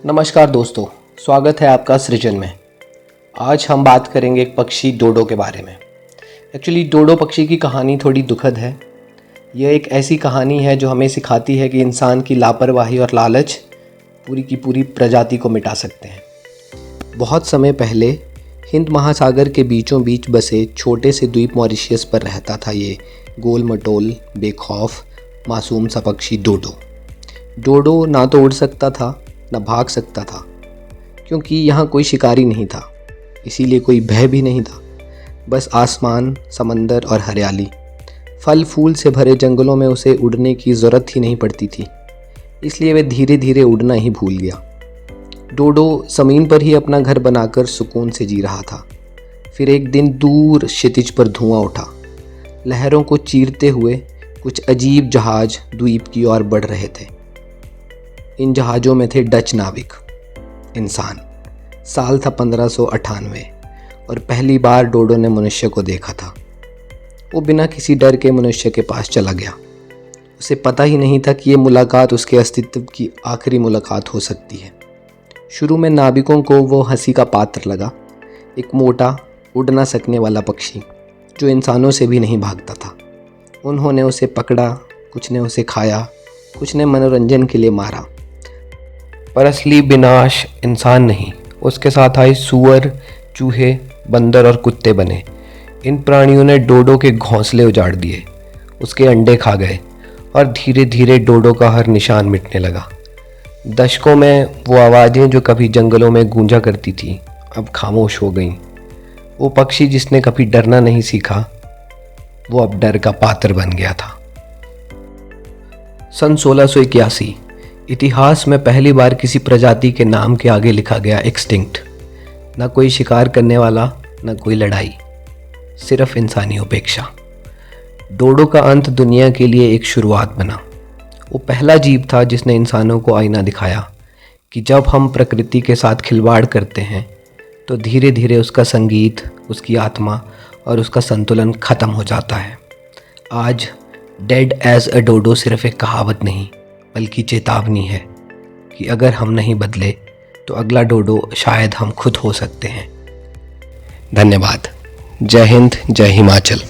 नमस्कार दोस्तों, स्वागत है आपका सृजन में। आज हम बात करेंगे एक पक्षी डोडो के बारे में। एक्चुअली डोडो पक्षी की कहानी थोड़ी दुखद है। यह एक ऐसी कहानी है जो हमें सिखाती है कि इंसान की लापरवाही और लालच पूरी की पूरी प्रजाति को मिटा सकते हैं। बहुत समय पहले हिंद महासागर के बीचों बीच बसे छोटे से द्वीप मॉरिशस पर रहता था ये गोल मटोल बेखौफ मासूम सा पक्षी डोडो। डोडो ना तो उड़ सकता था न भाग सकता था, क्योंकि यहाँ कोई शिकारी नहीं था, इसीलिए कोई भय भी नहीं था। बस आसमान, समंदर और हरियाली। फल फूल से भरे जंगलों में उसे उड़ने की ज़रूरत ही नहीं पड़ती थी, इसलिए वह धीरे धीरे उड़ना ही भूल गया। डोडो ज़मीन पर ही अपना घर बनाकर सुकून से जी रहा था। फिर एक दिन दूर क्षितिज पर धुआं उठा। लहरों को चीरते हुए कुछ अजीब जहाज द्वीप की ओर बढ़ रहे थे। इन जहाज़ों में थे डच नाविक, इंसान। साल था 1598 और पहली बार डोडो ने मनुष्य को देखा था। वो बिना किसी डर के मनुष्य के पास चला गया। उसे पता ही नहीं था कि ये मुलाकात उसके अस्तित्व की आखिरी मुलाकात हो सकती है। शुरू में नाविकों को वो हंसी का पात्र लगा, एक मोटा उड़ ना सकने वाला पक्षी जो इंसानों से भी नहीं भागता था। उन्होंने उसे पकड़ा, कुछ ने उसे खाया, कुछ ने मनोरंजन के लिए मारा, पर असली विनाश इंसान नहीं, उसके साथ आए सूअर, चूहे, बंदर और कुत्ते बने। इन प्राणियों ने डोडो के घोंसले उजाड़ दिए, उसके अंडे खा गए और धीरे धीरे डोडो का हर निशान मिटने लगा। दशकों में वो आवाज़ें जो कभी जंगलों में गूंजा करती थी अब खामोश हो गईं। वो पक्षी जिसने कभी डरना नहीं सीखा, वो अब डर का पात्र बन गया था। सन 1681 इतिहास में पहली बार किसी प्रजाति के नाम के आगे लिखा गया एक्सटिंक्ट। न कोई शिकार करने वाला, न कोई लड़ाई, सिर्फ इंसानी उपेक्षा। डोडो का अंत दुनिया के लिए एक शुरुआत बना। वो पहला जीव था जिसने इंसानों को आईना दिखाया कि जब हम प्रकृति के साथ खिलवाड़ करते हैं तो धीरे धीरे उसका संगीत, उसकी आत्मा और उसका संतुलन खत्म हो जाता है। आज डेड एज अ डोडो सिर्फ एक कहावत नहीं बल्कि चेतावनी है कि अगर हम नहीं बदले तो अगला डोडो शायद हम खुद हो सकते हैं। धन्यवाद। जय हिंद, जय हिमाचल।